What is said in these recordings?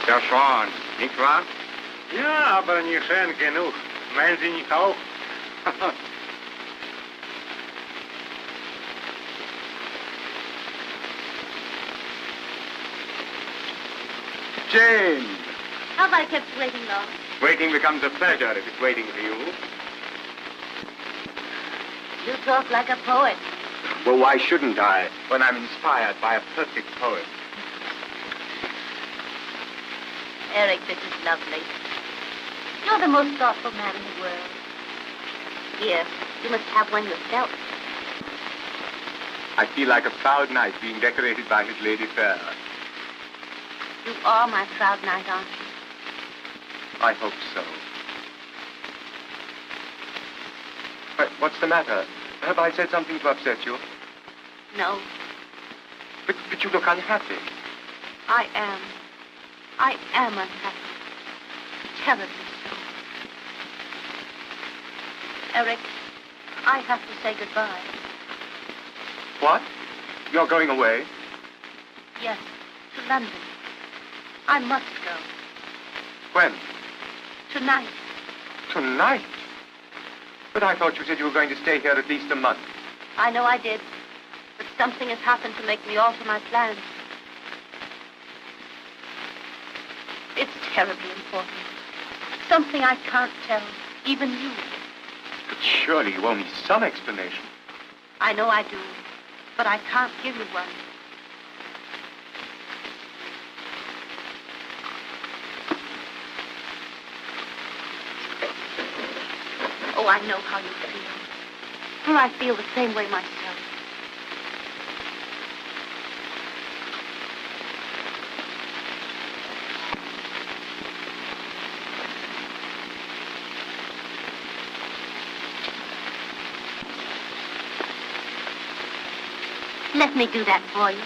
Ja schon, nicht wahr? Ja, aber nicht schön genug. Meinen Sie nicht auch? Jane! Have I kept waiting long? Waiting becomes a pleasure if it's waiting for you. You talk like a poet. Well, why shouldn't I, when I'm inspired by a perfect poet? Eric, this is lovely. You're the most thoughtful man in the world. Here, you must have one yourself. I feel like a proud knight being decorated by his lady fair. You are my proud knight, aren't you? I hope so. What's the matter? Have I said something to upset you? No. But you look unhappy. I am. I am unhappy. Terribly so. Eric, I have to say goodbye. What? You're going away? Yes, to London. I must go. When? Tonight. Tonight? But I thought you said you were going to stay here at least a month. I know I did. But something has happened to make me alter my plans. It's terribly important. Something I can't tell, even you. But surely you owe me some explanation. I know I do, but I can't give you one. Oh, I know how you feel. For I feel the same way myself. Let me do that for you.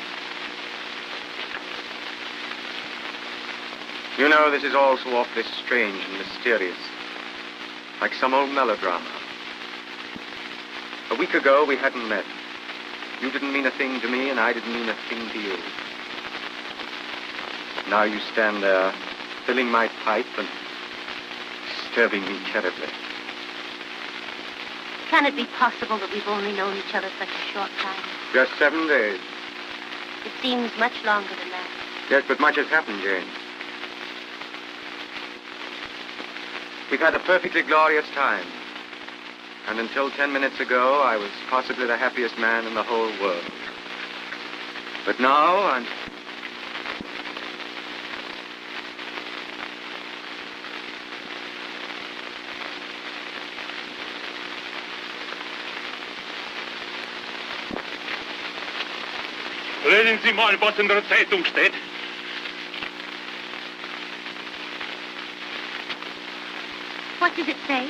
You know, this is all so awfully strange and mysterious. Like some old melodrama. A week ago, we hadn't met. You didn't mean a thing to me, and I didn't mean a thing to you. Now you stand there, filling my pipe and disturbing me terribly. Can it be possible that we've only known each other such a short time? Just 7 days. It seems much longer than that. Yes, but much has happened, Jane. We've had a perfectly glorious time. And until 10 minutes ago, I was possibly the happiest man in the whole world. But now, I'm... Lesen Sie mal, was in der Zeitung steht. What does it say?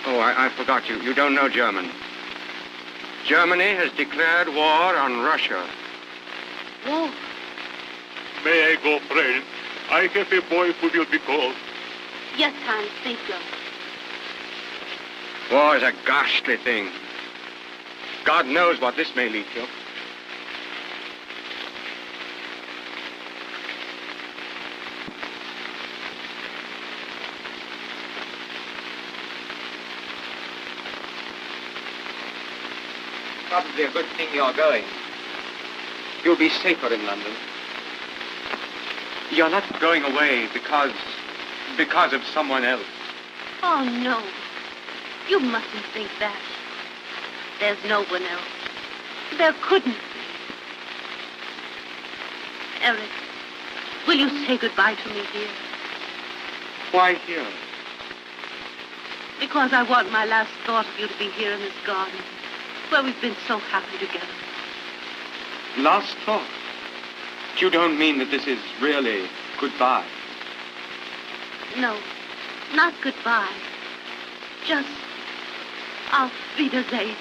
Oh, I forgot you. You don't know German. Germany has declared war on Russia. War? May I go, friend? I have a boy who will be called. Yes, Hans, please go. War is a ghastly thing. God knows what this may lead to. Probably a good thing you're going. You'll be safer in London. You're not going away because of someone else. Oh, no. You mustn't think that. There's no one else. There couldn't be. Eric, will you say goodbye to me here? Why here? Because I want my last thought of you to be here in this garden, where we've been so happy together. Last thought? You don't mean that this is really goodbye? No, not goodbye. Just auf Wiedersehen.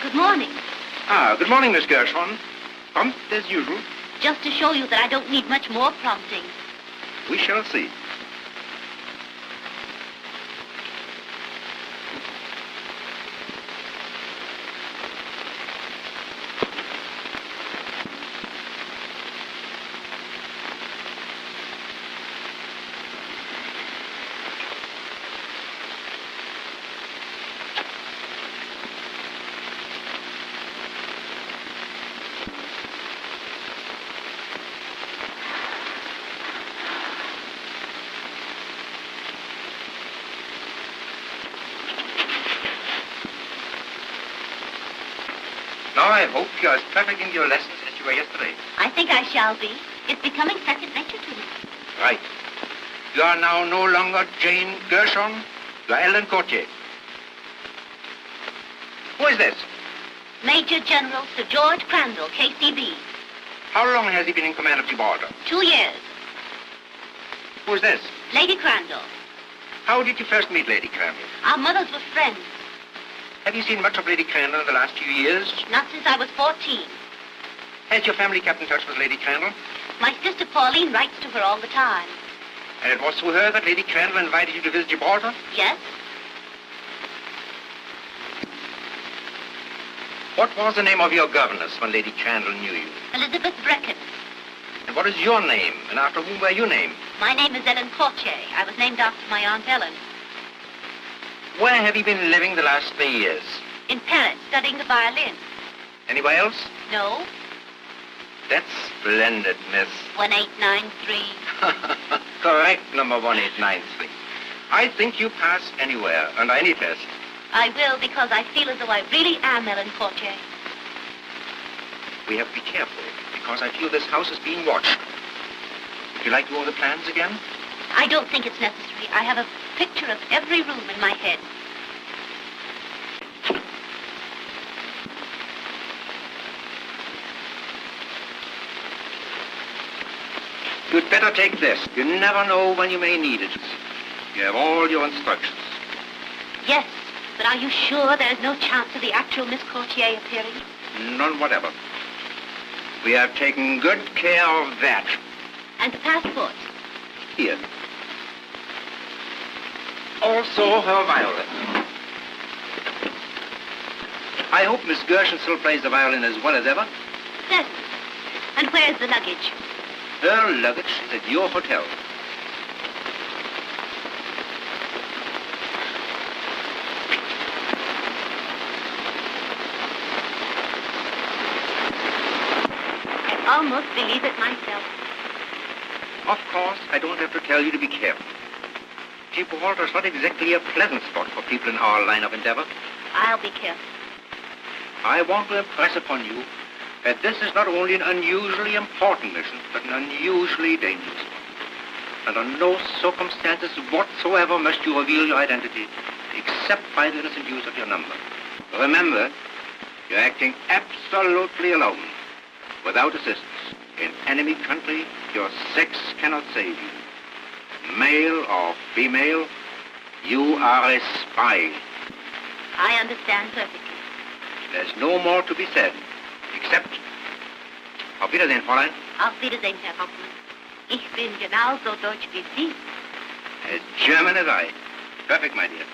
Good morning. Ah, good morning, Miss Gershon. Prompt as usual. Just to show you that I don't need much more prompting. We shall see. Now, I hope you're as perfect in your lessons as you were yesterday. I think I shall be. It's becoming second nature to me. Right. You are now no longer Jane Gershon. You are Ellen Courtier. Who is this? Major General Sir George Crandall, KCB. How long has he been in command of Gibraltar? 2 years. Who is this? Lady Crandall. How did you first meet Lady Crandall? Our mothers were friends. Have you seen much of Lady Crandall in the last few years? Not since I was 14. Has your family kept in touch with Lady Crandall? My sister Pauline writes to her all the time. And it was through her that Lady Crandall invited you to visit Gibraltar? Yes? What was the name of your governess when Lady Crandall knew you? Elizabeth Brecken. And what is your name, and after whom were you named? My name is Ellen Courtier. I was named after my Aunt Ellen. Where have you been living the last 3 years? In Paris, studying the violin. Anywhere else? No? That's splendid, miss. 1893. Correct, number 1893. I think you pass anywhere, under any test. I will, because I feel as though I really am Ellen Courtier. We have to be careful, because I feel this house is being watched. Would you like to go over the plans again? I don't think it's necessary. I have a picture of every room in my head. You'd better take this. You never know when you may need it. You have all your instructions. Yes, but are you sure there's no chance of the actual Miss Courtier appearing? None whatever. We have taken good care of that. And the passport? Here. Also her violin. I hope Miss Gershon still plays the violin as well as ever. Certainly. And where's the luggage? Her luggage is at your hotel. I almost believe it myself. Of course, I don't have to tell you to be careful. Gibraltar's not exactly a pleasant spot for people in our line of endeavor. I'll be careful. I want to impress upon you that this is not only an unusually important mission, but an unusually dangerous one. Under no circumstances whatsoever must you reveal your identity, except by the innocent use of your number. Remember, you're acting absolutely alone, without assistance. In enemy country, your sex cannot save you. Male or female, you are a spy. I understand perfectly. There's no more to be said, except... Auf Wiedersehen, Fräulein. Auf Wiedersehen, Herr Hauptmann. Ich bin genauso deutsch wie Sie. As German as I. Perfect, my dear.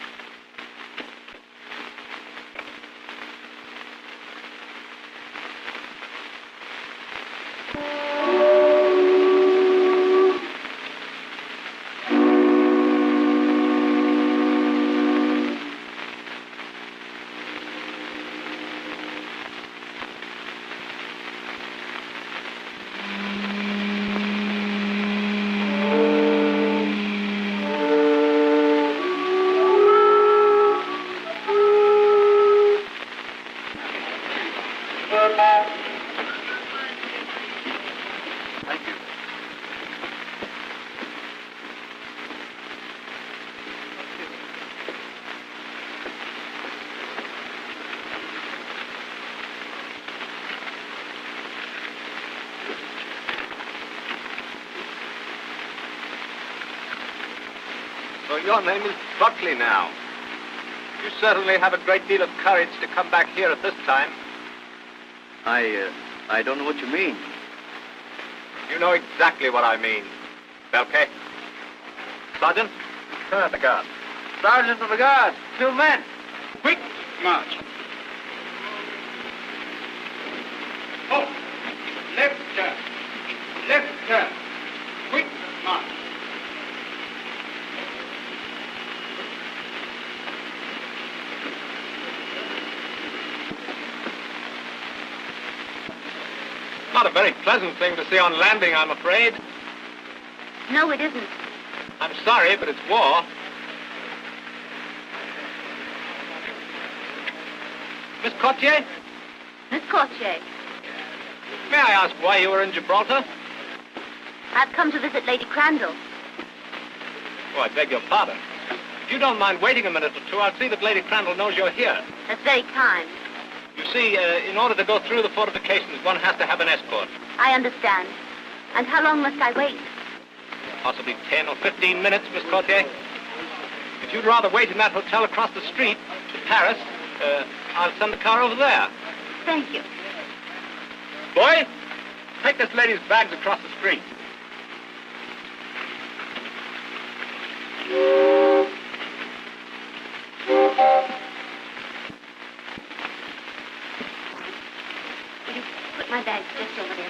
So your name is Buckley now. You certainly have a great deal of courage to come back here at this time. I don't know what you mean. You know exactly what I mean. Belke. Sergeant, turn out the guard. Sergeant of the Guard, 2 men. Quick march. Oh, left turn. Left turn. Quick march. Not a very pleasant thing to see on landing, I'm afraid. No, it isn't. I'm sorry, but it's war. Miss Courtier, Miss Courtier, may I ask why you were in Gibraltar? I've come to visit Lady Crandall. Oh, I beg your pardon. If you don't mind waiting a minute or two, I'll see that Lady Crandall knows you're here. That's very kind. You see, in order to go through the fortifications, one has to have an escort. I understand. And how long must I wait? Possibly 10 or 15 minutes, Miss Courtier. If you'd rather wait in that hotel across the street to Paris, I'll send the car over there. Thank you. Boy, take this lady's bags across the street. Will you put my bags just over there?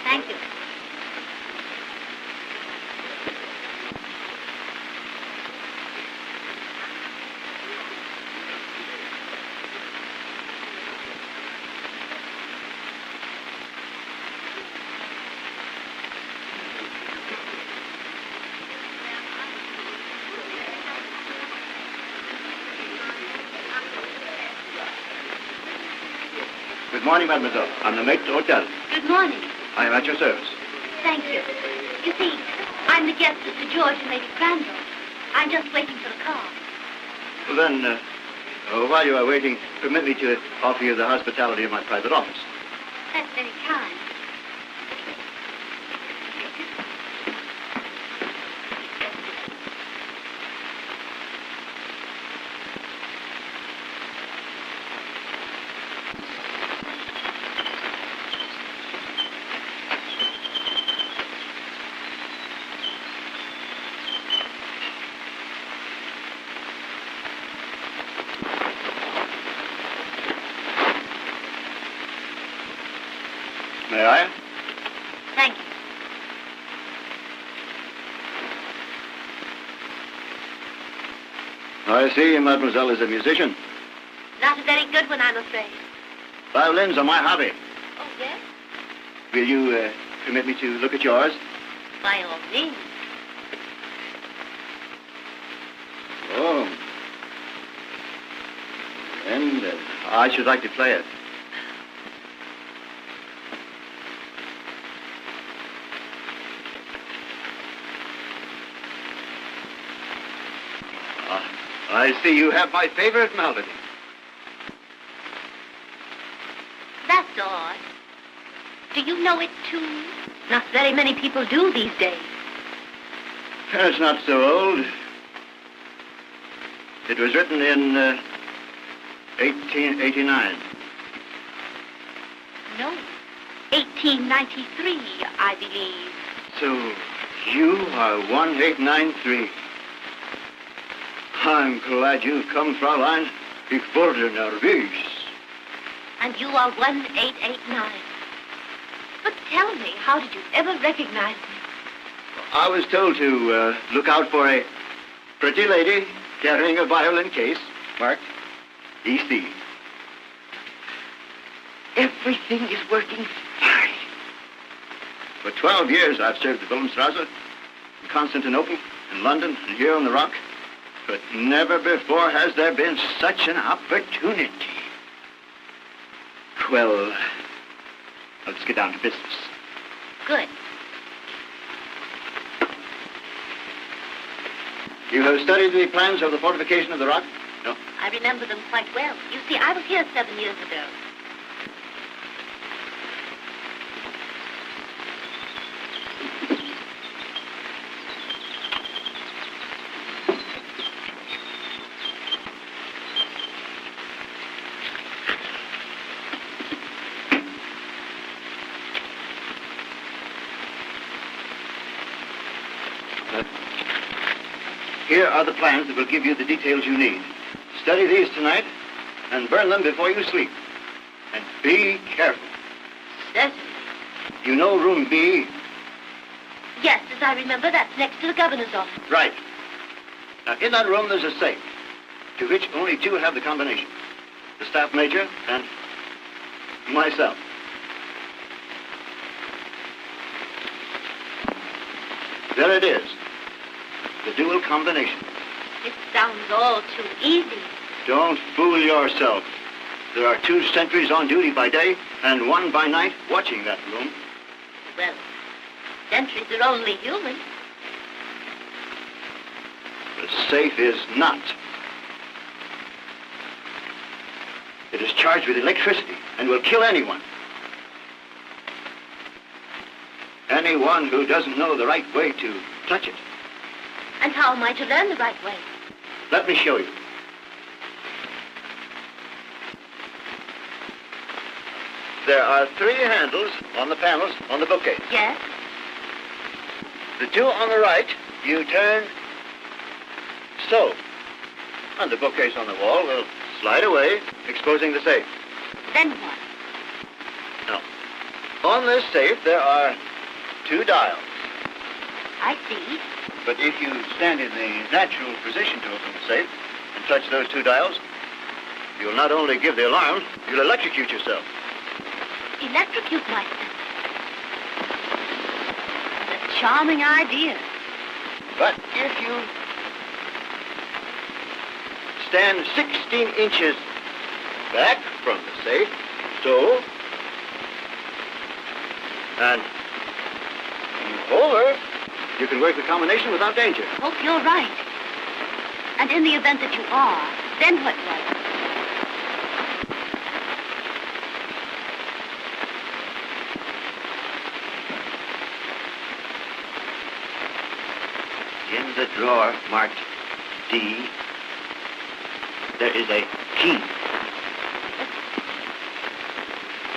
Thank you. Good morning, mademoiselle. I'm the mate of the hotel. Good morning. I am at your service. Thank you. You see, I'm the guest of Sir George and Lady Crandall. I'm just waiting for the car. Well, then, while you are waiting, permit me to offer you the hospitality of my private office. That's very kind. May I? Thank you. I see mademoiselle is a musician. Not a very good one, I'm afraid. Violins are my hobby. Oh, yes? Will you permit me to look at yours? By all means. Oh. And I should like to play it. I see you have my favorite melody. That's odd. Do you know it, too? Not very many people do these days. It's not so old. It was written in 1889. No. 1893, I believe. So you are 1893. I'm glad you've come, Fräulein. Ich wurde nervös. And you are 1889. But tell me, how did you ever recognize me? I was told to look out for a pretty lady carrying a violin case marked EC. Everything is working fine. For 12 years, I've served at Wilhelmstrasse, in Constantinople, in London, and here on the Rock. But never before has there been such an opportunity. Well, let's get down to business. Good. You have studied the plans of the fortification of the Rock? No. I remember them quite well. You see, I was here 7 years ago. Here are the plans that will give you the details you need. Study these tonight and burn them before you sleep. And be careful. Certainly. You know room B? Yes, as I remember, that's next to the governor's office. Right. Now, in that room, there's a safe, to which only two have the combination. The staff major and myself. There it is. The dual combination. It sounds all too easy. Don't fool yourself. There are 2 sentries on duty by day and 1 by night watching that room. Well, sentries are only human. The safe is not. It is charged with electricity and will kill anyone. Anyone who doesn't know the right way to touch it. And how am I to learn the right way? Let me show you. There are 3 handles on the panels on the bookcase. Yes? The 2 on the right, you turn so. And the bookcase on the wall will slide away, exposing the safe. Then what? Now, on this safe, there are 2 dials. I see. But if you stand in the natural position to open the safe and touch those 2 dials, you'll not only give the alarm, you'll electrocute yourself. Electrocute myself. What a charming idea. But if you stand 16 inches back from the safe, so, and move over, you can work the combination without danger. Hope you're right. And in the event that you are, then what was? In the drawer marked D, there is a key.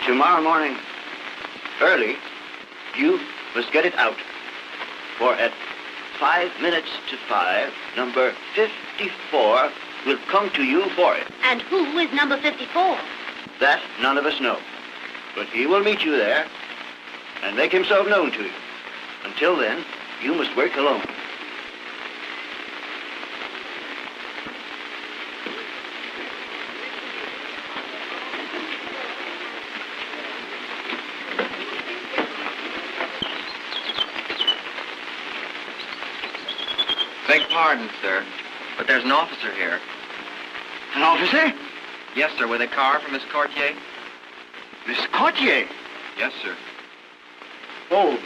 Tomorrow morning, early, you must get it out. For at 5 minutes to 5, number 54 will come to you for it. And who is number 54? That none of us know. But he will meet you there and make himself known to you. Until then, you must work alone. Beg pardon, sir, but there's an officer here. An officer? Yes, sir, with a car for Miss Courtier. Miss Courtier? Yes, sir. Oh.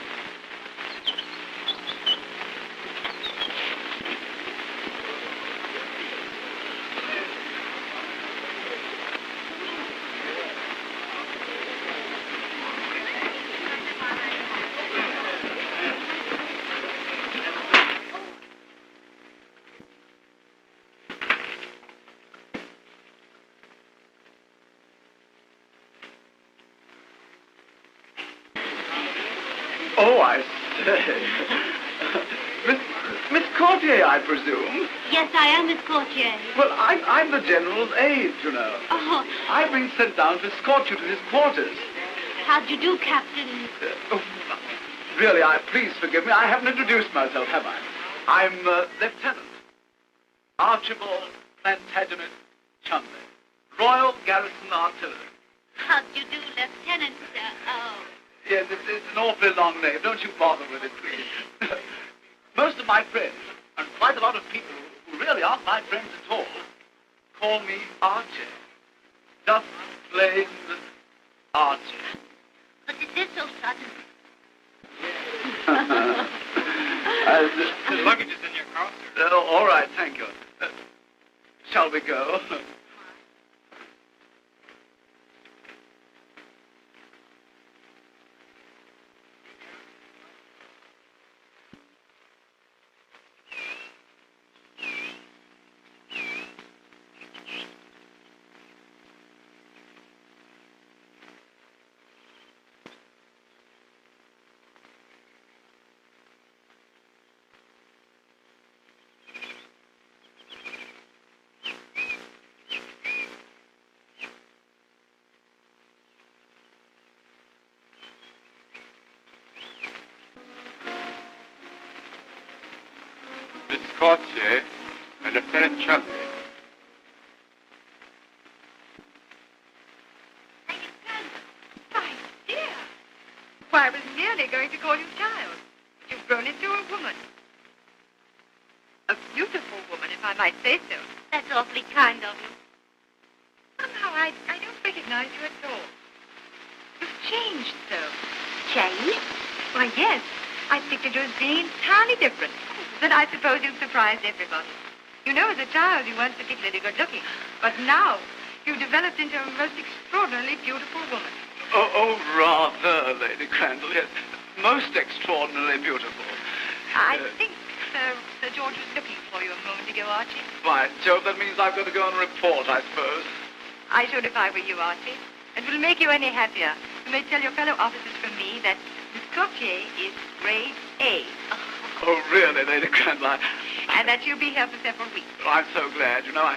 Oh, I say. Miss Courtier, I presume? Yes, I am Miss Courtier. Well, I'm the General's aide, you know. Oh, I've been sent down to escort you to his quarters. how'd you do, Captain? Really, please forgive me. I haven't introduced myself, have I? I'm Lieutenant Archibald Plantagenet Chumley, Royal Garrison Artillery. How'd you do, Lieutenant? Yes, it's an awfully long name. Don't you bother with it, please. Most of my friends, and quite a lot of people who really aren't my friends at all, call me Archie. Just plain Archie. But it is so sudden. The luggage is in your car, sir. All right, thank you. Shall we go? Courtier and Lieutenant Chudley. My dear. Why, I was merely going to call you child. But you've grown into a woman. A beautiful woman, if I might say so. That's awfully kind of you. Somehow I don't recognize you at all. You've changed so. Changed? Why, yes. I pictured you as being entirely different. But I suppose you've surprised everybody. You know, as a child, you weren't particularly good-looking. But now, you've developed into a most extraordinarily beautiful woman. Oh, rather, Lady Crandall. Yes, most extraordinarily beautiful. I think Sir George was looking for you a moment ago, Archie. By Jove, that means I've got to go and report, I suppose. I should if I were you, Archie. It will make you any happier. You may tell your fellow officers from me that Miss Courtier is grade A. Oh, really, Lady Crandall? And that you'll be here for several weeks. Oh, I'm so glad. You know,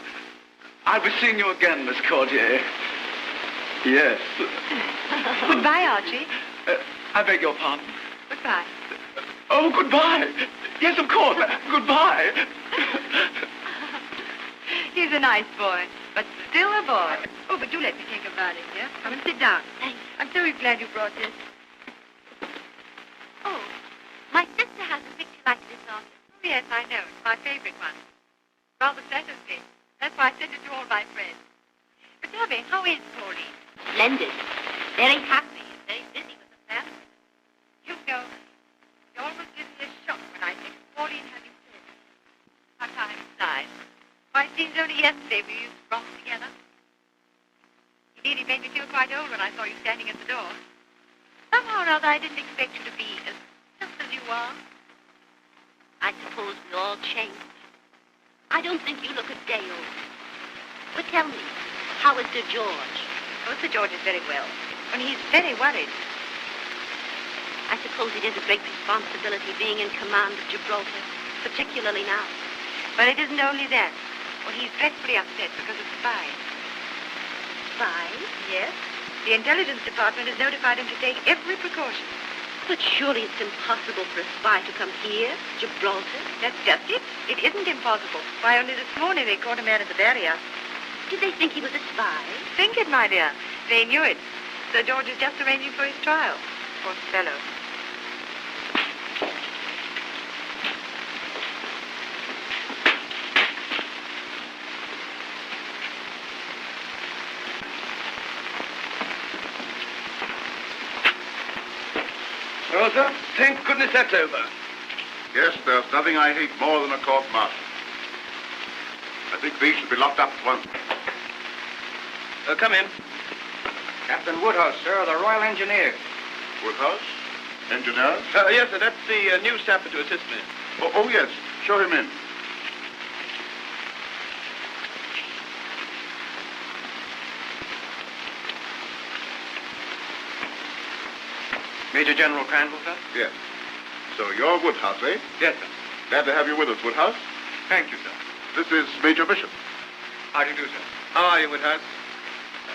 I'll be seeing you again, Miss Courtier. Yes. Goodbye, Archie. I beg your pardon. Goodbye. Oh, goodbye. Yes, of course. Goodbye. He's a nice boy, but still a boy. Oh, but do let me take a violin, dear. Come and sit down. Thanks. I'm so glad you brought this. Oh, my sister has a picture like this of you. Oh, yes, I know. It's my favorite one. Rather flatters me. That's why I sent it to all my friends. But tell me, how is Pauline? Splendid. Very happy and very busy with the family. You know, you almost give me a shock when I think of Pauline having said how time flies. Why, it seems only yesterday we used to rock together. Indeed, it made me feel quite old when I saw you standing at the door. Somehow or other, I didn't expect you to be as simple as you are. I suppose we all change. I don't think you look a day old. But tell me, how is Sir George? Oh, Sir George is very well. And he's very worried. I suppose it is a great responsibility being in command of Gibraltar, particularly now. But it isn't only that. Well, he's dreadfully upset because of spies. Spies? Yes. The intelligence department has notified him to take every precaution. But surely it's impossible for a spy to come here, Gibraltar. That's just it. It isn't impossible. Why, only this morning they caught a man at the barrier. Did they think he was a spy? Think it, my dear. They knew it. Sir George is just arranging for his trial. Poor fellow. Well, sir, thank goodness that's over. Yes, there's nothing I hate more than a court-martial. I think these should be locked up at once. Come in. Captain Woodhouse, sir, of the Royal Engineers. Woodhouse? Engineers? Yes, sir, that's the new sapper to assist me. Oh, yes. Show him in. Major General Crandall, sir? Yes. So you're Woodhouse, eh? Yes, sir. Glad to have you with us, Woodhouse. Thank you, sir. This is Major Bishop. How do you do, sir? How are you, Woodhouse?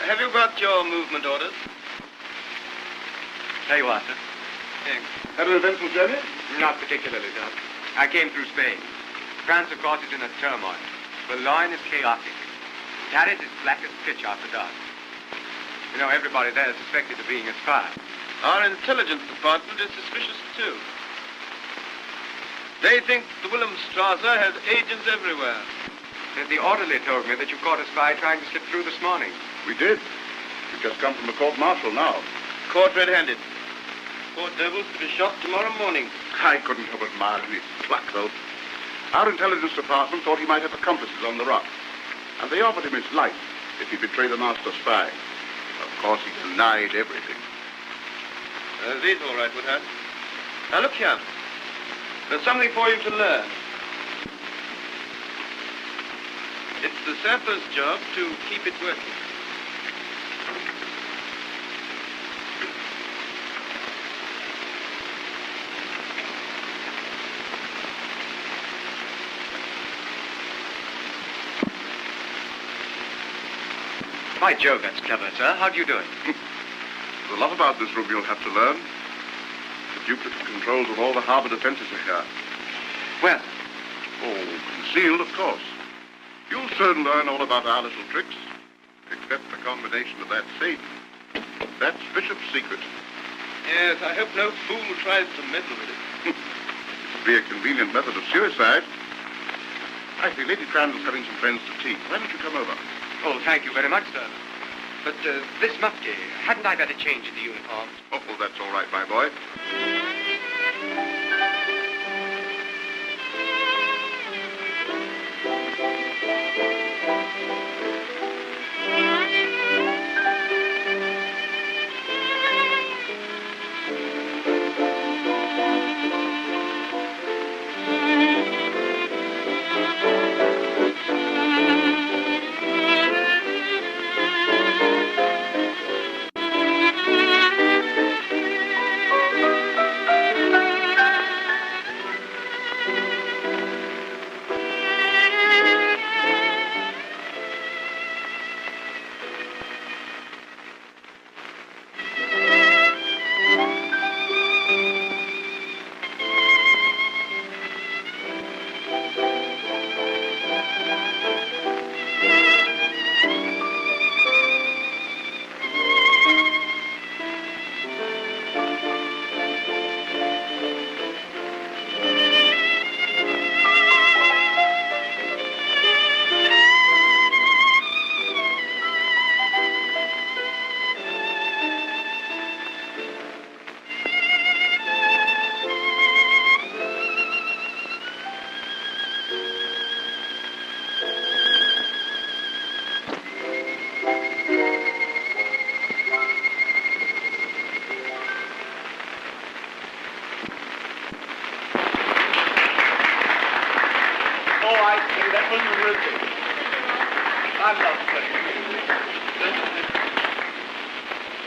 Have you got your movement orders? There you are, sir. Thanks. Had an eventful journey? Not particularly, sir. I came through Spain. France, of course, is in a turmoil. Boulogne is chaotic. Paris is black as pitch after dark. You know, everybody there is suspected of being a spy. Our intelligence department is suspicious, too. They think the Wilhelmstrasse has agents everywhere. The orderly told me that you caught a spy trying to slip through this morning. We did. We've just come from the court-martial now. Caught red-handed. Poor devils to be shot tomorrow morning. I couldn't help admiring his pluck, though. Our intelligence department thought he might have accomplices on the rock. And they offered him his life if he betrayed the master spy. Of course, he denied everything. These all right, Woodhouse. Now, look here. There's something for you to learn. It's the sapper's job to keep it working. By Jove, that's clever, sir. How do you do it? There's a lot about this room you'll have to learn. The duplicate controls of all the harbor defenses are here. Well, Oh, concealed, of course. You'll soon learn all about our little tricks, except the combination of that Satan. That's Bishop's secret. Yes, I hope no fool tries to meddle with it. It would be a convenient method of suicide. I see Lady Crandall's having some friends to tea. Why don't you come over? Oh, thank you very much, sir. But this Mufti, hadn't I better change into uniform? Oh, well, that's all right, my boy.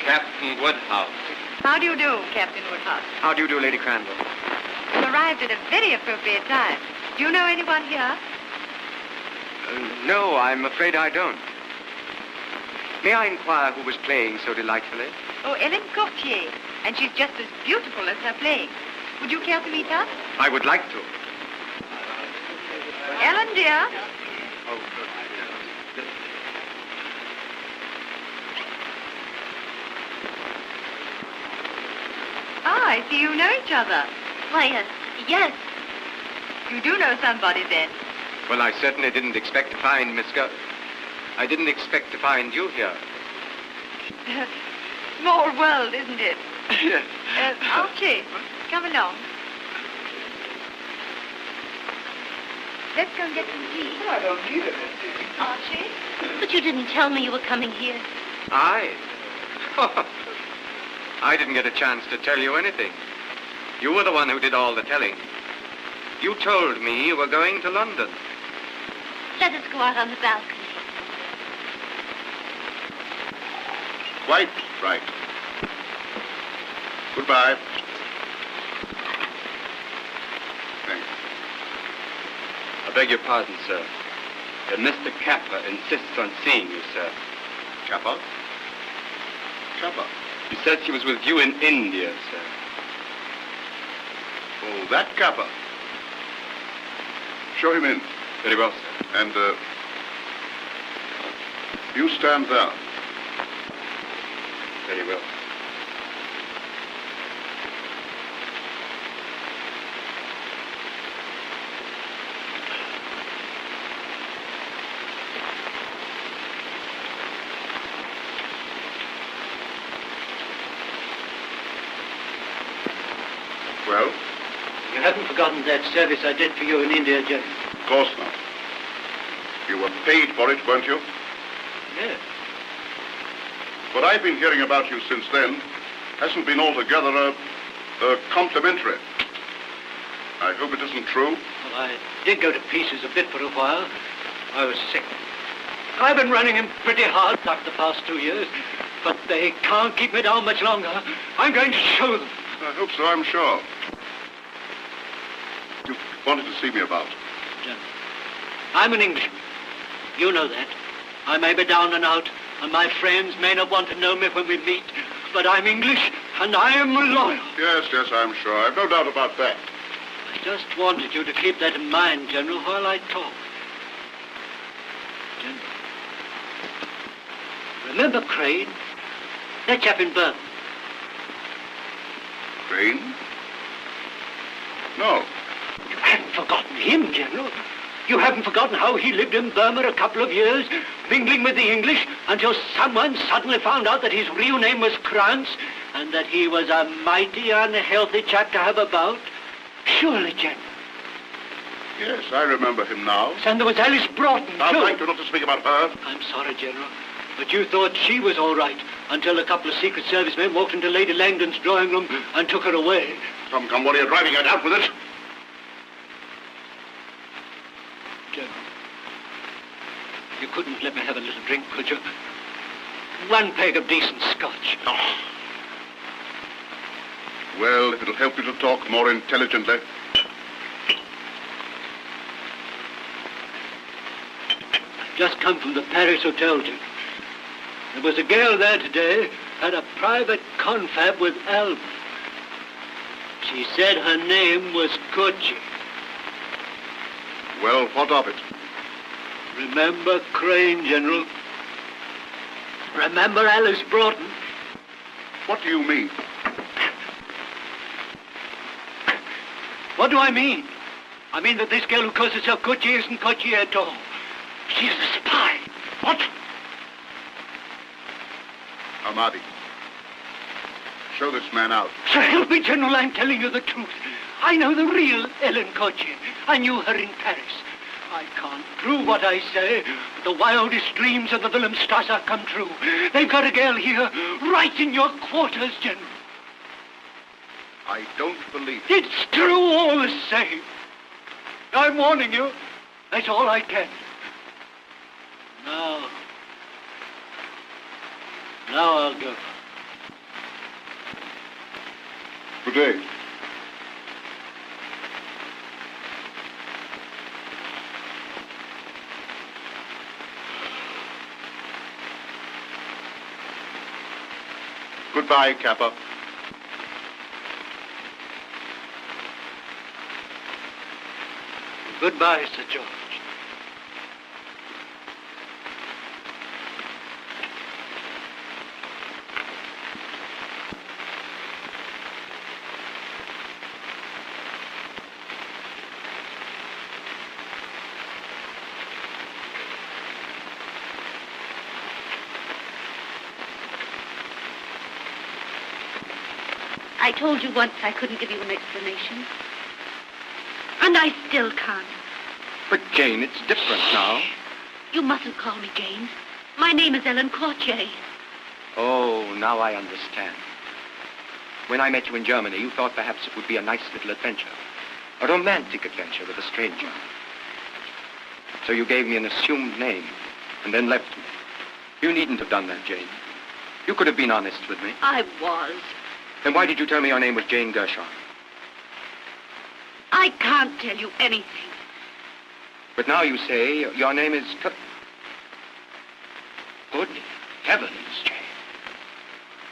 Captain Woodhouse. How do you do, Captain Woodhouse? How do you do, Lady Crandall? You arrived at a very appropriate time. Do you know anyone here? No, I'm afraid I don't. May I inquire who was playing so delightfully? Oh, Ellen Courtier. And she's just as beautiful as her playing. Would you care to meet her? I would like to. Ellen, dear. Oh, Ah, I see you know each other. Why, yes. You do know somebody, then. well, I certainly didn't expect to find Miss I didn't expect to find you here. Small world, isn't it? Yes. Archie, come along. Let's go and get some tea. I don't need it. Archie? But you didn't tell me you were coming here. I? I didn't get a chance to tell you anything. You were the one who did all the telling. You told me you were going to London. Let us go out on the balcony. Quite right. Goodbye. Thanks. I beg your pardon, sir. Mr. Capper insists on seeing you, sir. Kappa? Kappa? He says he was with you in India, sir. Oh, that Kappa. Show him in. Very well, sir. And, you stand there. Very well. Well, You haven't forgotten that service I did for you in India, Jack? of course not. You were paid for it, weren't you? Yes. What I've been hearing about you since then hasn't been altogether complimentary. I hope it isn't true. Well, I did go to pieces a bit for a while. I was sick. I've been running him pretty hard for the past 2 years, but they can't keep me down much longer. I'm going to show them. I hope so, I'm sure. You wanted to see me about. Jim, I'm an Englishman. You know that. I may be down and out, and my friends may not want to know me when we meet, but I'm English, and I am loyal. Yes, I'm sure. I've no doubt about that. Just wanted you to keep that in mind, General, while I talk. General. Remember Crane? That chap in Burma. Crane? No. You haven't forgotten him, General. You haven't forgotten how he lived in Burma a couple of years, mingling with the English, until someone suddenly found out that his real name was Krantz, and that he was a mighty unhealthy chap to have about. Surely, General. Yes, I remember him now. And there was Alice Broughton, Now, too. thank you not to speak about her. I'm sorry, General, but you thought she was all right until a couple of Secret Service men walked into Lady Langdon's drawing room and took her away. Come, what are you driving at? Out with it. General, you couldn't let me have a little drink, could you? One peg of decent scotch. Oh. Well, if it'll help you to talk more intelligently. Just come from the Paris Hotel, General. There was a girl there today, had a private confab with Alba. She said her name was Kochi. Well, what of it? Remember Crane, General? Remember Alice Broughton? What do you mean? What do I mean? I mean that this girl who calls herself Kochi isn't Kochi at all. She's a spy. What? Ahmadi, show this man out. So help me, General, I'm telling you the truth. I know the real Ellen Kochi. I knew her in Paris. I can't prove what I say, but the wildest dreams of the Wilhelmstrasse come true. They've got a girl here, right in your quarters, General. I don't believe it. It's true all the same. I'm warning you. That's all I can. Now I'll go. Good day. Goodbye, Kappa. Goodbye, Sir George. I told you once I couldn't give you an explanation. And I still can't. But, Jane, it's different now. You mustn't call me Jane. My name is Ellen Courtier. Oh, now I understand. When I met you in Germany, you thought perhaps it would be a nice little adventure. A romantic adventure with a stranger. So you gave me an assumed name and then left me. You needn't have done that, Jane. You could have been honest with me. I was. Then why did you tell me your name was Jane Gershon? I can't tell you anything. But now you say your name is... Good heavens, Jane.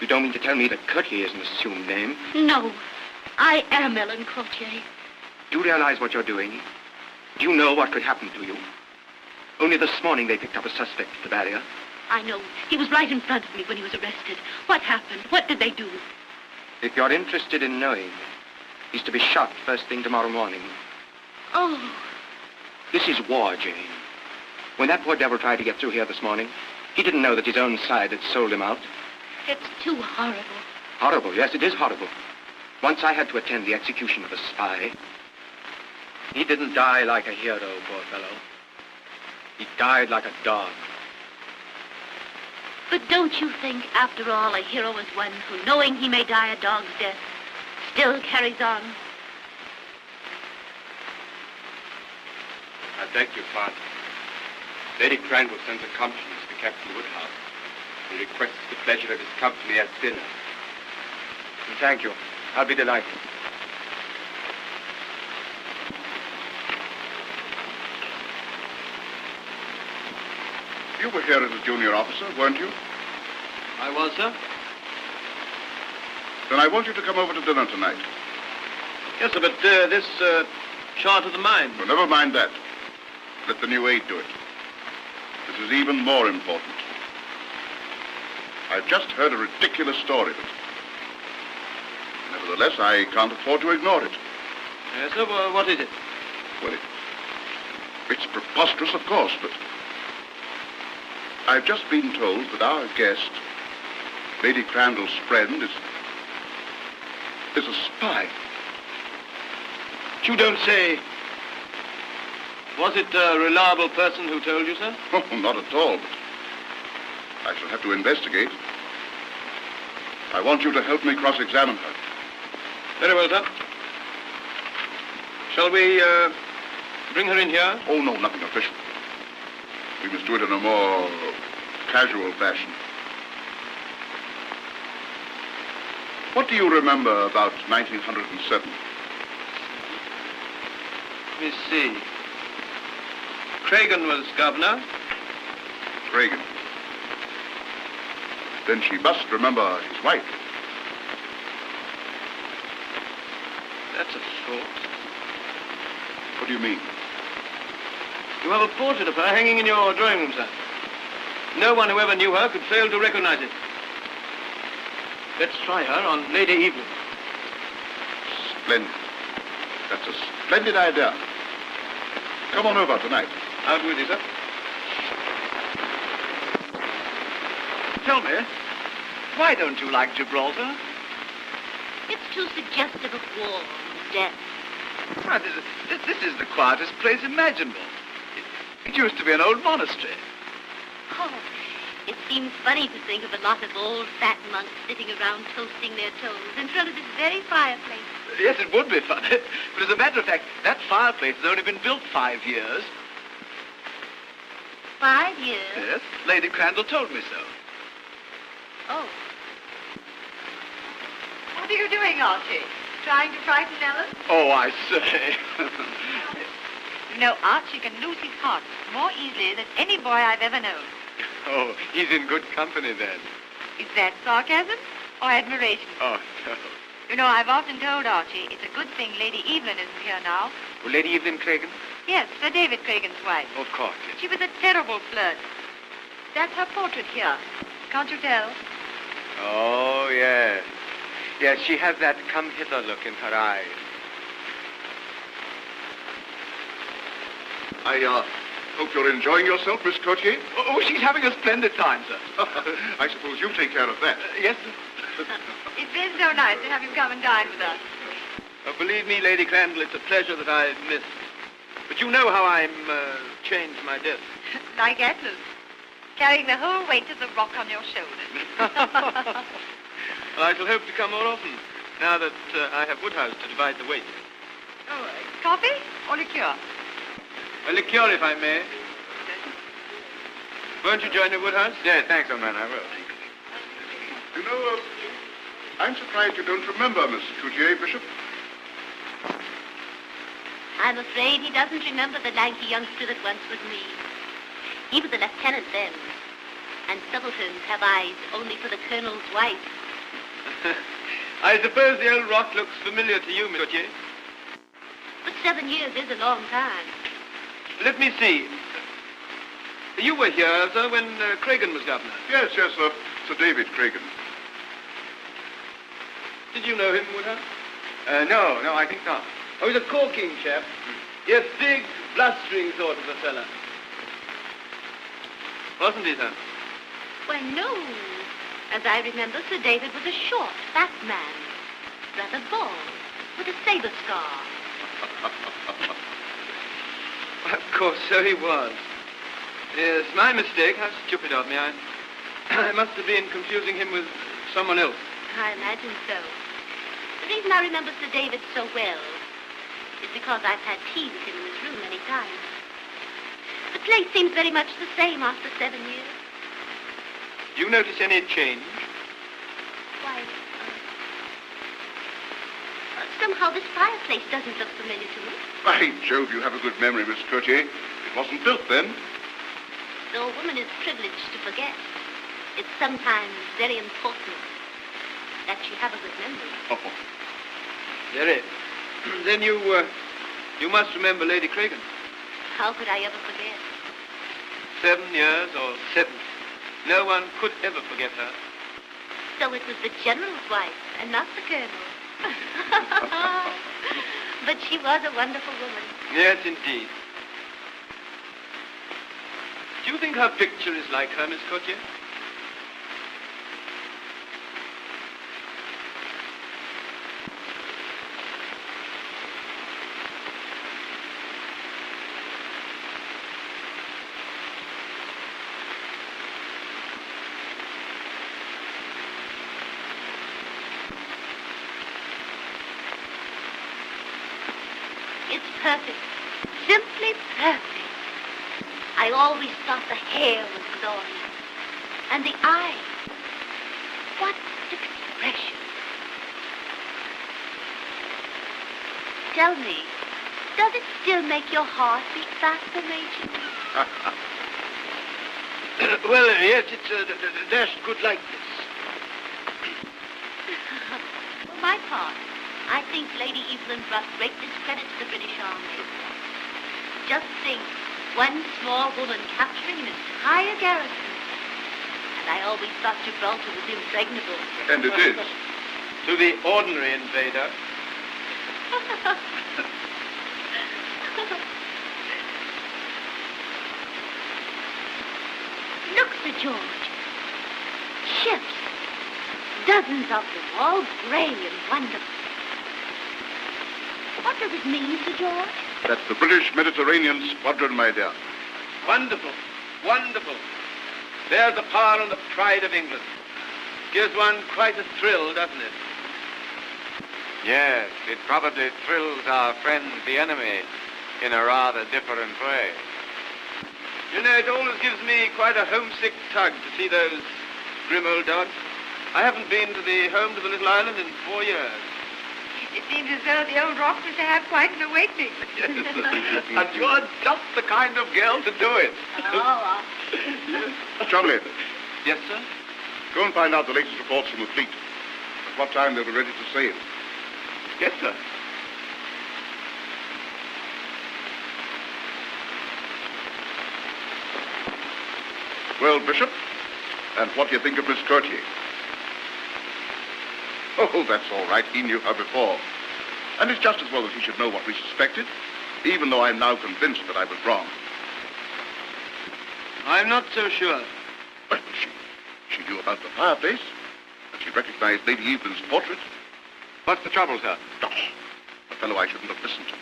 You don't mean to tell me that Curtly is an assumed name? No, I am Ellen Courtier. Do you realize what you're doing? Do you know what could happen to you? Only this morning they picked up a suspect at the barrier. I know. He was right in front of me when he was arrested. What happened? What did they do? If you're interested in knowing, he's to be shot first thing tomorrow morning. Oh. This is war, Jane. When that poor devil tried to get through here this morning, he didn't know that his own side had sold him out. It's too horrible. Horrible, yes, it is horrible. Once I had to attend the execution of a spy. He didn't die like a hero, poor fellow. He died like a dog. But don't you think, after all, a hero is one who, knowing he may die a dog's death, still carries on? I beg your pardon. Lady Cranwell sends her compliments to Captain Woodhouse and requests the pleasure of his company at dinner. Thank you. I'll be delighted. You were here as a junior officer, weren't you? I was, sir. Then I want you to come over to dinner tonight. Yes, sir, but this Short of the mine. Well, never mind that. Let the new aid do it. This is even more important. I've just heard a ridiculous story, but nevertheless, I can't afford to ignore it. Yes, sir. What is it? Well, it's preposterous, of course, but I've just been told that our guest, Lady Crandall's friend, is a spy. You don't say. Was it a reliable person who told you, sir? Oh, not at all, but I shall have to investigate. I want you to help me cross-examine her. Very well, sir. Shall we bring her in here? Oh, no, nothing official. We must do it in a more casual fashion. What do you remember about 1907? Let me see. Cragen was governor. Cragen. Then she must remember his wife. That's a thought. What do you mean? You have a portrait of her hanging in your drawing room, sir. No one who ever knew her could fail to recognize it. Let's try her on Lady Evelyn. Splendid. That's a splendid idea. Come on over tonight. Out with you, sir. Tell me, why don't you like Gibraltar? It's too suggestive of war and death. Why, this is the quietest place imaginable. It used to be an old monastery. Oh, it seems funny to think of a lot of old fat monks sitting around toasting their toes in front of this very fireplace. Yes, it would be funny. But as a matter of fact, that fireplace has only been built 5 years. 5 years? Yes, Lady Crandall told me so. Oh. What are you doing, Archie? Trying to frighten Ellen? Oh, I say. You know, Archie can lose his heart more easily than any boy I've ever known. Oh, he's in good company then. Is that sarcasm or admiration? Oh, no. You know, I've often told Archie it's a good thing Lady Evelyn isn't here now. Oh, Lady Evelyn Cragen? Yes, Sir David Cragen's wife. Of course, yes. She was a terrible flirt. That's her portrait here. Can't you tell? Oh, yes. Yes, she has that come-hither look in her eyes. I hope you're enjoying yourself, Miss Cotier. Oh, she's having a splendid time, sir. I suppose you take care of that. Yes, It's been so nice to have you come and dine with us. Oh, believe me, Lady Crandall, it's a pleasure that I've missed. But you know how I'm chained to my desk. Like Atlas, carrying the whole weight of the rock on your shoulders. Well, I shall hope to come more often, now that I have Woodhouse to divide the weight. Oh, coffee or liqueur? A liqueur, if I may. Won't you join me, Woodhouse? Yes, thanks, old man, I will. You know, I'm surprised you don't remember Mr. Coutier, Bishop. I'm afraid he doesn't remember the lanky youngster that once was me. He was a lieutenant then, and subalterns have eyes only for the colonel's wife. I suppose the old rock looks familiar to you, Miss Coutier. But 7 years is a long time. Let me see. You were here, sir, when Cragen was governor. Yes, sir. Sir David Cragen. Did you know him, Woodhouse? No, I think not. Oh, he's a corking chap. Yes, big, blustering sort of a fella. Wasn't he, sir? Why, no. As I remember, Sir David was a short, fat man, rather bald, with a saber scar. Of course, so he was. Yes, my mistake. How stupid of me. I must have been confusing him with someone else. I imagine so. The reason I remember Sir David so well is because I've had tea with him in his room many times. The place seems very much the same after 7 years. Do you notice any change? Why, somehow this fireplace doesn't look familiar to me. By Jove, you have a good memory, Miss Coutier. It wasn't built then. Though a woman is privileged to forget, it's sometimes very important that she have a good memory. Oh. Very. Then you You must remember Lady Cragen. How could I ever forget? 7 years or 7. No one could ever forget her. So it was the general's wife and not the colonel. But she was a wonderful woman. Yes, indeed. Do you think her picture is like her, Miss Courtier? It's perfect. Simply perfect. I always thought the hair was glorious. And the eyes. What expression. Tell me, does it still make your heart beat faster, Major? Well, yes, it's a dashed good likeness. For my part, I think Lady Evelyn brought great discredit to the British Army. Just think, one small woman capturing an entire garrison. And I always thought Gibraltar was impregnable. And it is. To the ordinary invader. Look, Sir George. Ships. Dozens of them, all gray and wonderful. What does it mean, Sir George? That's the British Mediterranean Squadron, my dear. Wonderful. Wonderful. There's the power and the pride of England. Gives one quite a thrill, doesn't it? Yes, it probably thrills our friends, the enemy, in a rather different way. You know, it always gives me quite a homesick tug to see those grim old dogs. I haven't been to the home to the little island in 4 years. It seems as though the old rock was to have quite an awakening. Yes, and you're just the kind of girl to do it. Oh, Chumley, Yes, sir? go and find out the latest reports from the fleet. At what time they'll be ready to sail. Yes, sir. Well, Bishop, and what do you think of Miss Courtier? Oh, that's all right. He knew her before. And it's just as well that he should know what we suspected, even though I'm now convinced that I was wrong. I'm not so sure. Well, she knew about the fireplace, and she recognized Lady Evelyn's portrait. What's the trouble, sir? Gosh, a fellow I shouldn't have listened to.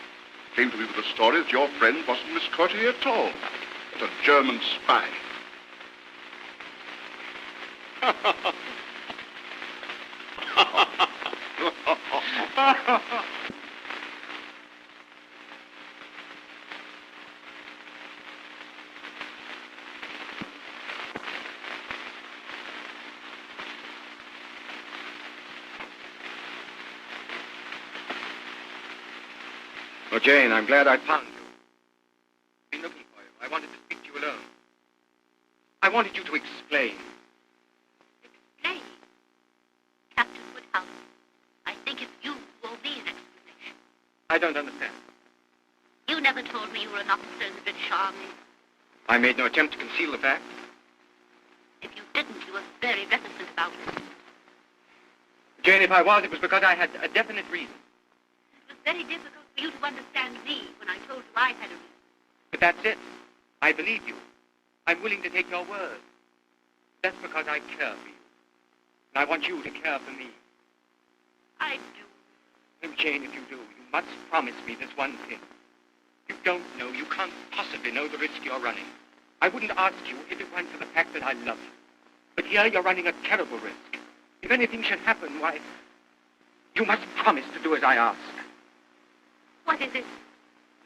Came to me with a story that your friend wasn't Miss Courtier at all, but a German spy. Well, Jane, I'm glad I found you. I've been looking for you. I wanted to speak to you alone. I wanted you to explain. Explain. Captain Woodhouse, I think it's you who owe me an explanation. I don't understand. You never told me you were an officer in the British Army. I made no attempt to conceal the fact. If you didn't, you were very reticent about it. Jane, if I was, it was because I had a definite reason. It was very difficult for you to understand me when I told you I had a reason. But that's it. I believe you. I'm willing to take your word. That's because I care for you. And I want you to care for me. I do. And Jane, if you do, you must promise me this one thing. You don't know, you can't possibly know the risk you're running. I wouldn't ask you if it weren't for the fact that I love you. But here you're running a terrible risk. If anything should happen, why, you must promise to do as I ask. What is it?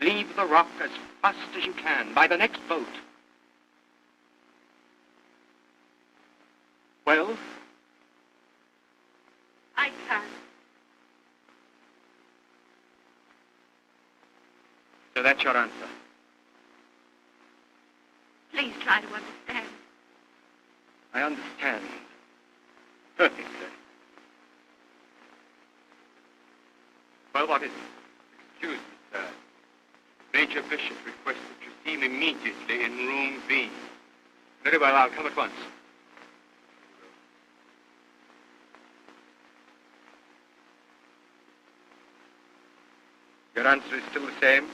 Leave the rock as fast as you can, by the next boat. Well? I can't. So that's your answer. Please try to understand. I understand. Perfectly. Well, what is it? Excuse me, sir. Major Bishop requests that you see him immediately in room B. Very well, I'll come at once. Your answer is still the same?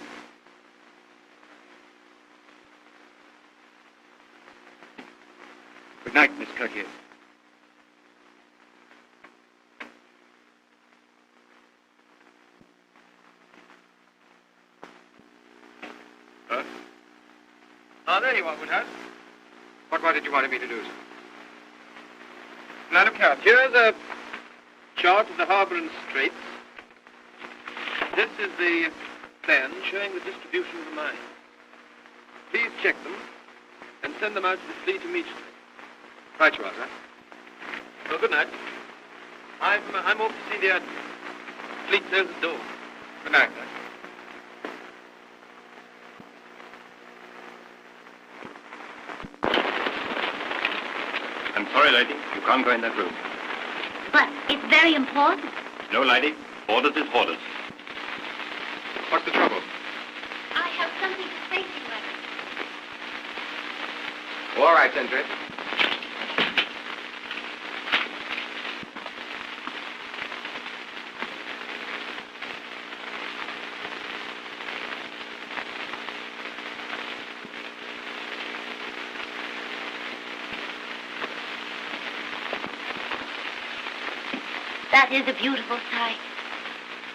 Good night, Miss Courtier. Huh? Ah, there you are, Woodhouse. What did you want me to do, sir? Now, look here. Here's a chart of the harbour and straits. This is the plan showing the distribution of the mines. Please check them and send them out to the fleet immediately. Right you are, sir. Well, good night. I'm off to see the admiral. Fleet sails at dawn. Good night, sir. I'm sorry, lady. You can't go in that room. But it's very important. No, lady. Orders is orders. What's the trouble? I have something to say to you, Eric. All right, Sentry. That is a beautiful sight.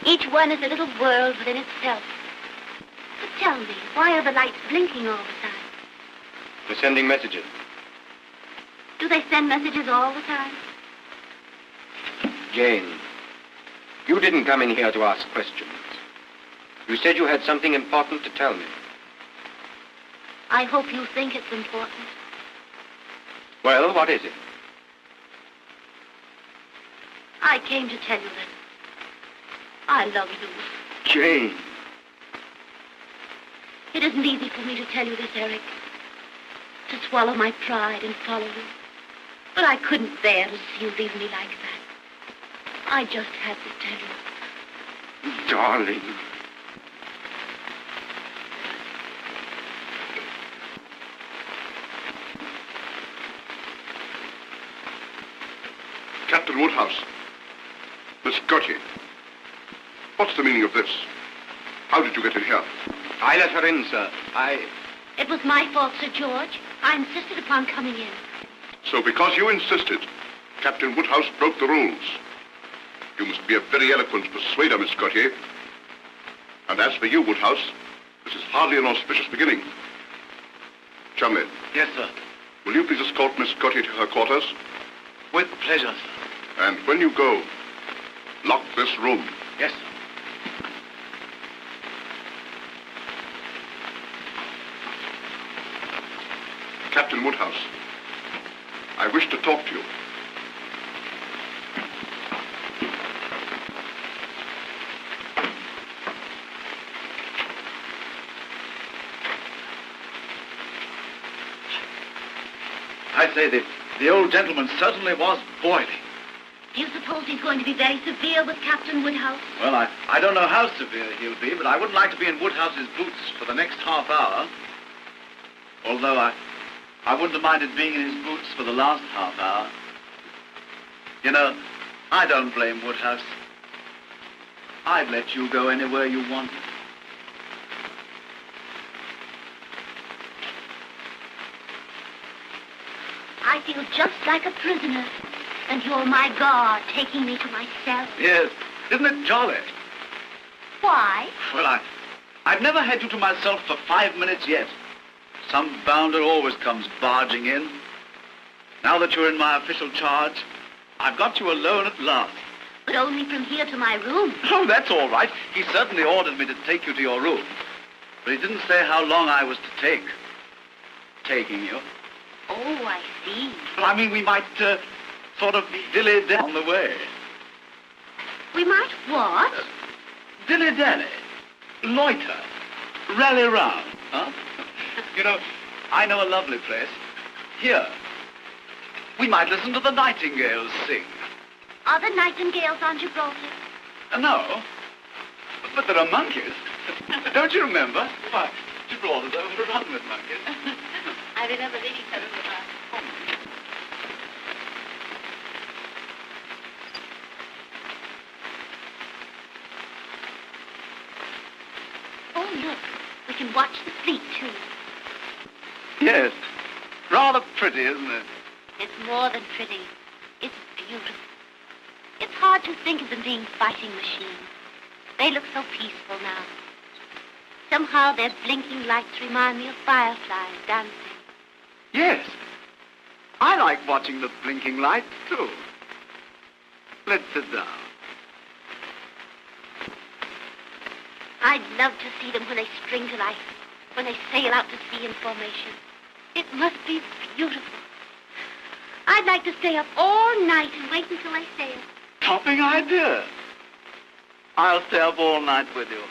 Each one is a little world within itself. But tell me, why are the lights blinking all the time? They're sending messages. Do they send messages all the time? Jane, you didn't come in here to ask questions. You said you had something important to tell me. I hope you think it's important. Well, what is it? I came to tell you that I love you. Jane. It isn't easy for me to tell you this, Eric. To swallow my pride and follow you. But I couldn't bear to see you leave me like that. I just had to tell you. Darling. Captain Woodhouse. Miss Gautier. What's the meaning of this? How did you get in here? I let her in, sir. It was my fault, Sir George. I insisted upon coming in. So because you insisted, Captain Woodhouse broke the rules. You must be a very eloquent persuader, Miss Gautier. And as for you, Woodhouse, this is hardly an auspicious beginning. Chumley. Yes, sir. Will you please escort Miss Gautier to her quarters? With pleasure, sir. And when you go, lock this room. Yes, sir. Captain Woodhouse, I wish to talk to you. I say that the old gentleman certainly was boiling. Do you suppose he's going to be very severe with Captain Woodhouse? Well, I don't know how severe he'll be, but I wouldn't like to be in Woodhouse's boots for the next half hour. Although I wouldn't have minded being in his boots for the last half hour. You know, I don't blame Woodhouse. I'd let you go anywhere you wanted. I feel just like a prisoner, and you're my guard, taking me to myself. Yes, isn't it jolly? Why? Well, I've never had you to myself for 5 minutes yet. Some bounder always comes barging in. Now that you're in my official charge, I've got you alone at last. But only from here to my room. Oh, that's all right. He certainly ordered me to take you to your room. But he didn't say how long I was to take. Taking you. Oh, I see. Well, I mean, we might sort of dilly-dally on the way. We might what? Dilly-dally. Loiter. Rally round, huh? You know, I know a lovely place. Here. We might listen to the nightingales sing. Are the nightingales on Gibraltar? No. But there are monkeys. Don't you remember? Why, Gibraltar's overrun with monkeys. I remember reading something about it. Oh, look. We can watch the fleet, too. Yes. Rather pretty, isn't it? It's more than pretty. It's beautiful. It's hard to think of them being fighting machines. They look so peaceful now. Somehow their blinking lights remind me of fireflies dancing. Yes. I like watching the blinking lights, too. Let's sit down. I'd love to see them when they spring to life, when they sail out to sea in formation. It must be beautiful. I'd like to stay up all night and wait until they sail. Topping idea. I'll stay up all night with you.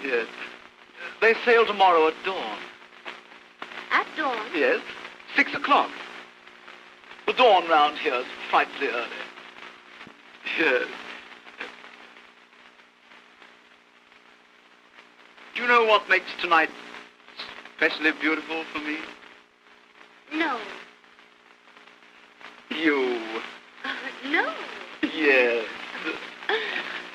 Yes. They sail tomorrow at dawn. At dawn? Yes. 6 o'clock. The dawn round here is frightfully early. Yes. Do you know what makes tonight especially beautiful for me? No. You. No. Yes.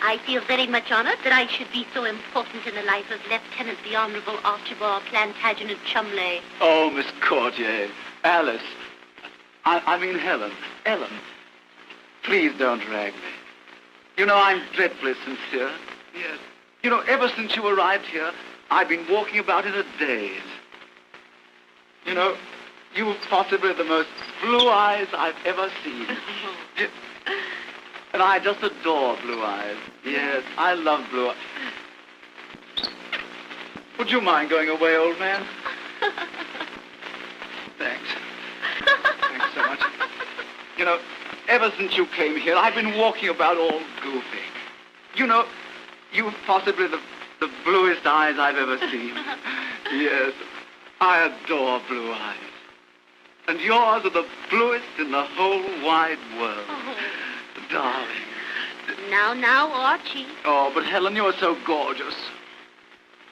I feel very much honored that I should be so important in the life of Lieutenant the Honorable Archibald Plantagenet Chumley. Oh, Miss Courtier. Alice. I mean Helen. Ellen. Please don't drag me. You know, I'm dreadfully sincere. Yes. You know, ever since you arrived here, I've been walking about in a daze. You know, you've possibly the most blue eyes I've ever seen. And I just adore blue eyes. Yes, I love blue eyes. Would you mind going away, old man? Thanks. Thanks so much. You know, ever since you came here, I've been walking about all goofy. You know, you've possibly the bluest eyes I've ever seen. Yes, I adore blue eyes. And yours are the bluest in the whole wide world. Oh. Darling. Now, Archie. Oh, but Helen, you're so gorgeous.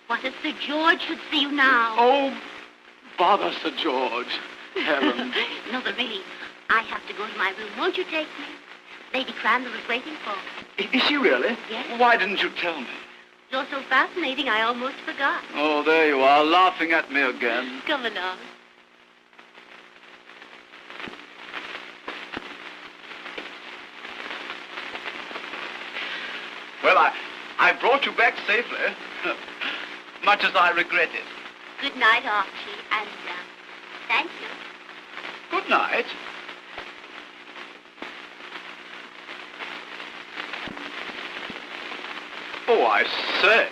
What if Sir George should see you now? Oh, bother Sir George. Helen. No, but really, I have to go to my room. Won't you take me? Lady Crandall is waiting for me. Is she really? Yes. Why didn't you tell me? You're so fascinating, I almost forgot. Oh, there you are, laughing at me again. Come along. Well, I brought you back safely, much as I regret it. Good night, Archie, and thank you. Good night. Oh, I say.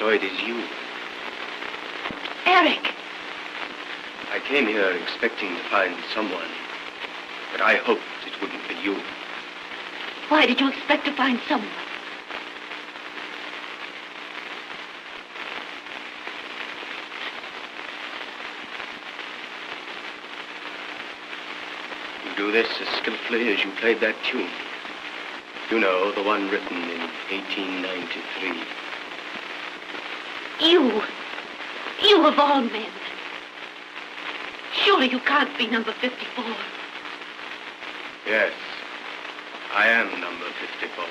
So it is you. Eric! I came here expecting to find someone, but I hoped it wouldn't be you. Why did you expect to find someone? You do this as skillfully as you played that tune. You know, the one written in 1893. You of all men. Surely you can't be number 54. Yes, I am number 54.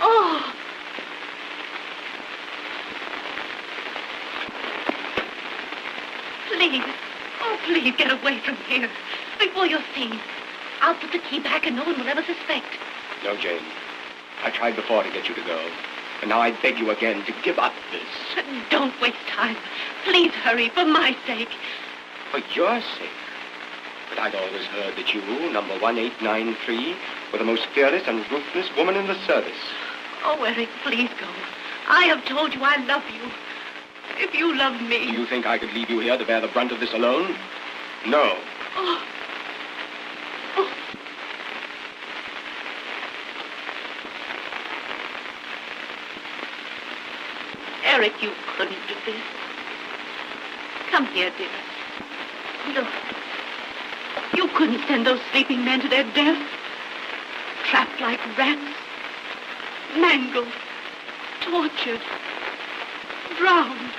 Oh! Please, oh, please get away from here before you're seen. I'll put the key back and no one will ever suspect. No, Jane. I tried before to get you to go. And now I beg you again to give up this. Don't waste time. Please hurry, for my sake. For your sake? But I'd always heard that you, number 1893, were the most fearless and ruthless woman in the service. Oh, Eric, please go. I have told you I love you. If you love me... Do you think I could leave you here to bear the brunt of this alone? No. Oh. Eric, you couldn't do this. Come here, dearest. Look. You couldn't send those sleeping men to their death. Trapped like rats. Mangled. Tortured. Drowned.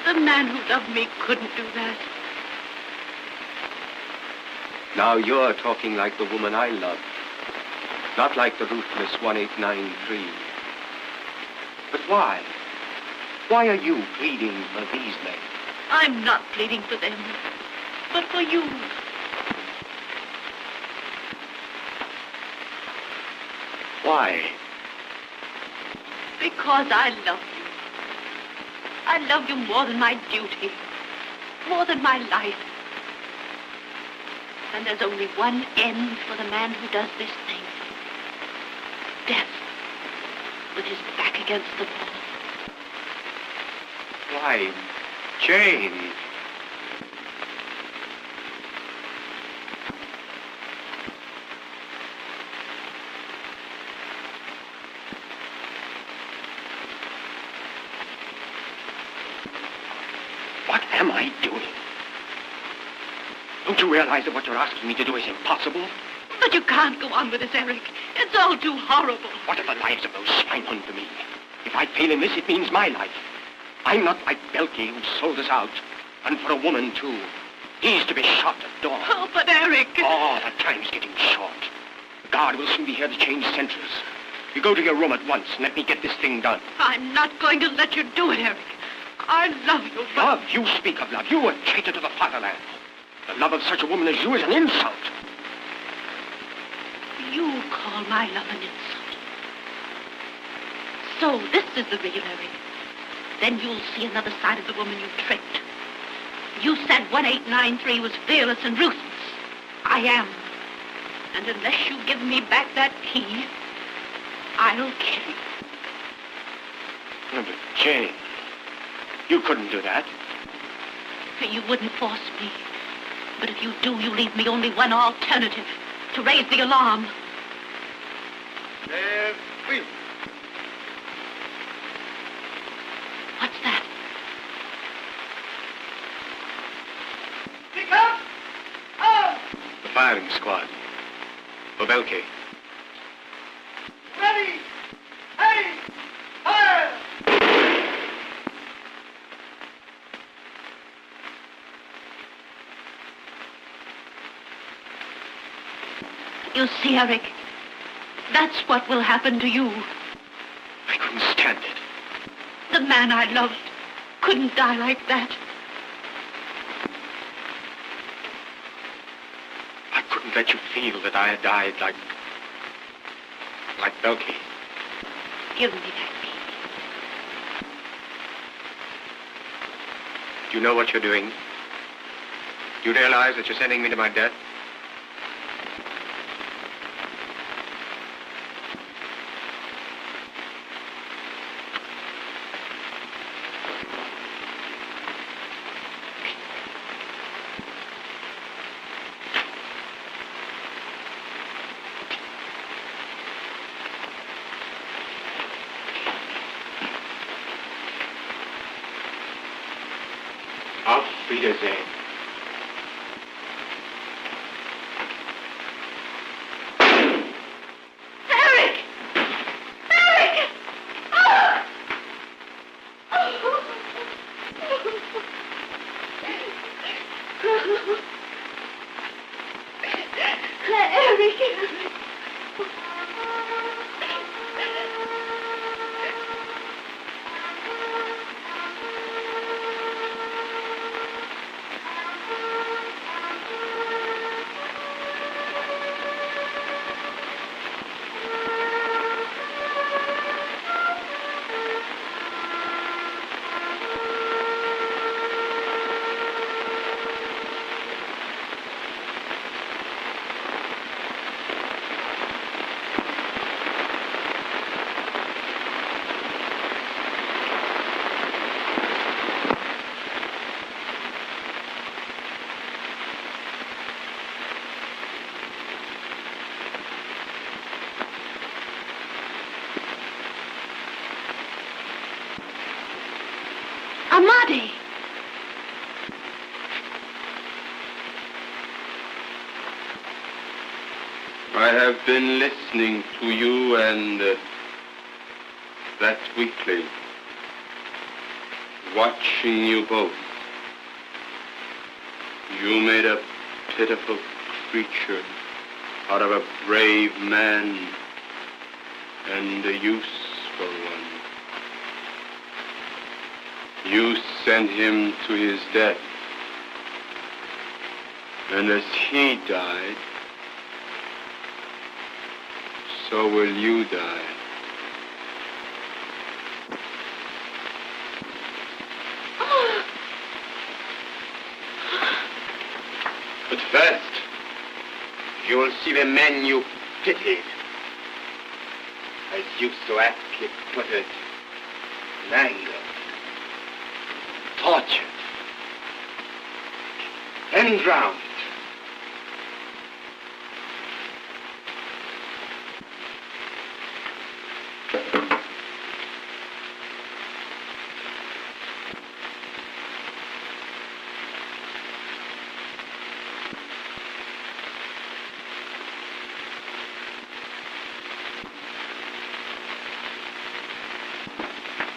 The man who loved me couldn't do that. Now you're talking like the woman I loved. Not like the ruthless 1893. But why? Why are you pleading for these men? I'm not pleading for them, but for you. Why? Because I love you. I love you more than my duty, more than my life. And there's only one end for the man who does this thing. Death, with his back against the wall. Why, Jane? What am I doing? Don't you realize that what you're asking me to do is impossible? But you can't go on with this, Eric. It's all too horrible. What if the lives of those swine hunt for me? If I fail in this, it means my life. I'm not like Belkey, who sold us out. And for a woman, too. He's to be shot at dawn. Oh, but Eric... Oh, the time's getting short. The guard will soon be here to change sentries. You go to your room at once and let me get this thing done. I'm not going to let you do it, Eric. I love you, but... Love? You speak of love. You a traitor to the fatherland. The love of such a woman as you is an insult. You call my love an insult. So this is the real Eric. Then you'll see another side of the woman you tricked. You said 1893 was fearless and ruthless. I am. And unless you give me back that key, I'll kill you. No, but Jane, you couldn't do that. You wouldn't force me. But if you do, you leave me only one alternative. To raise the alarm. Wheel. What's that? Pick up! Out! The firing squad. For Belkey. Ready! Hey! Fire! You see, Eric, that's what will happen to you. I couldn't stand it. The man I loved couldn't die like that. I couldn't let you feel that I had died like Belkey. Give me that key. Do you know what you're doing? Do you realize that you're sending me to my death? Wiedersehen. Eric! Eric! Oh! Eric! Amadi! I have been listening to you and that weakling, watching you both. You made a pitiful creature out of a brave man and a useful one. You sent him to his death, and as he died, so will you die. But first, you will see the men you pitied, as you so aptly put it, mangled, tortured, and drowned.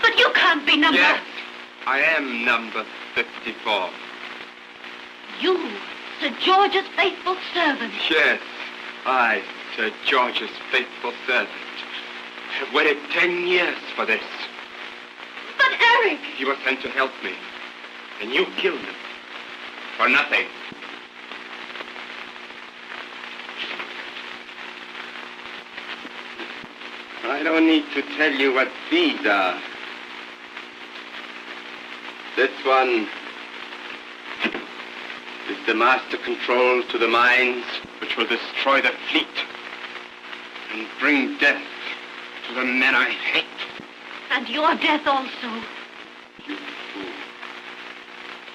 But you can't be number... Yes, I am number 54. You, Sir George's faithful servant. Yes, I, Sir George's faithful servant, have waited 10 years for this. But Eric! You were sent to help me, and you killed him. For nothing. I don't need to tell you what these are. This one is the master control to the mines which will destroy the fleet and bring death to the men I hate. And your death also. You fool.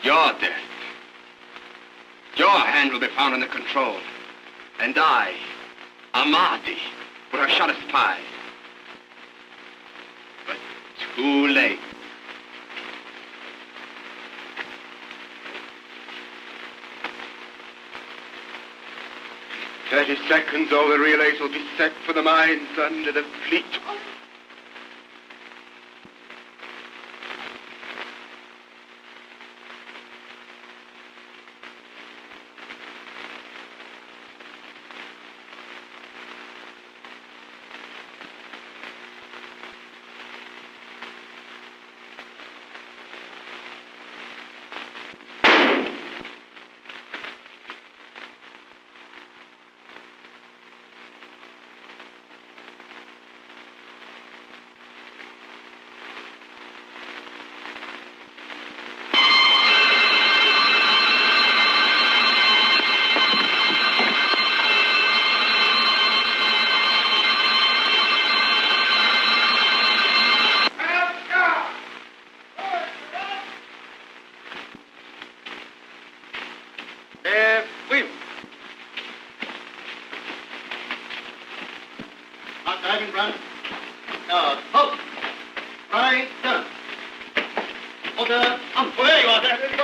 Your death. Your hand will be found in the control. And I, Amadi, would have shot a spy. But too late. In 30 seconds, all the relays will be set for the mines under the fleet.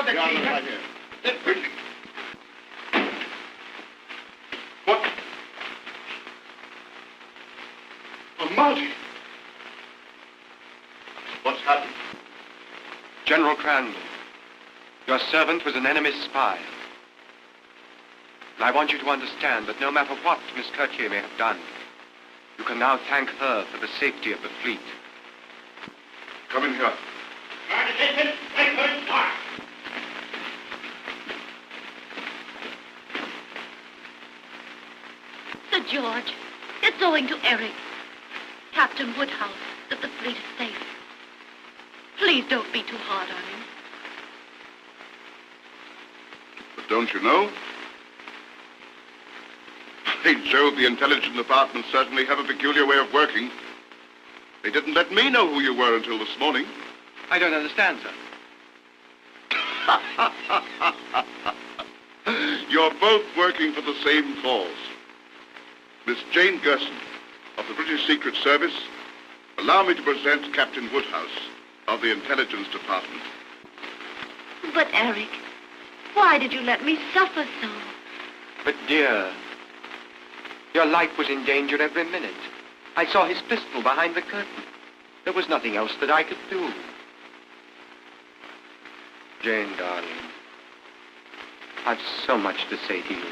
the key. Right here. Then quickly. What? Oh, Marty. What's happened? General Crandall, your servant was an enemy spy. And I want you to understand that no matter what Miss Kirchier may have done, you can now thank her for the safety of the fleet. Come in here. Sir George, it's owing to Eric. Captain Woodhouse, that the fleet is safe. Please don't be too hard on him. But don't you know? By Jove, the intelligence department certainly have a peculiar way of working. They didn't let me know who you were until this morning. I don't understand, sir. You're both working for the same cause. Miss Jane Gerson, of the British Secret Service, allow me to present Captain Woodhouse of the Intelligence Department. But, Eric, why did you let me suffer so? But, dear, your life was in danger every minute. I saw his pistol behind the curtain. There was nothing else that I could do. Jane, darling, I've so much to say to you.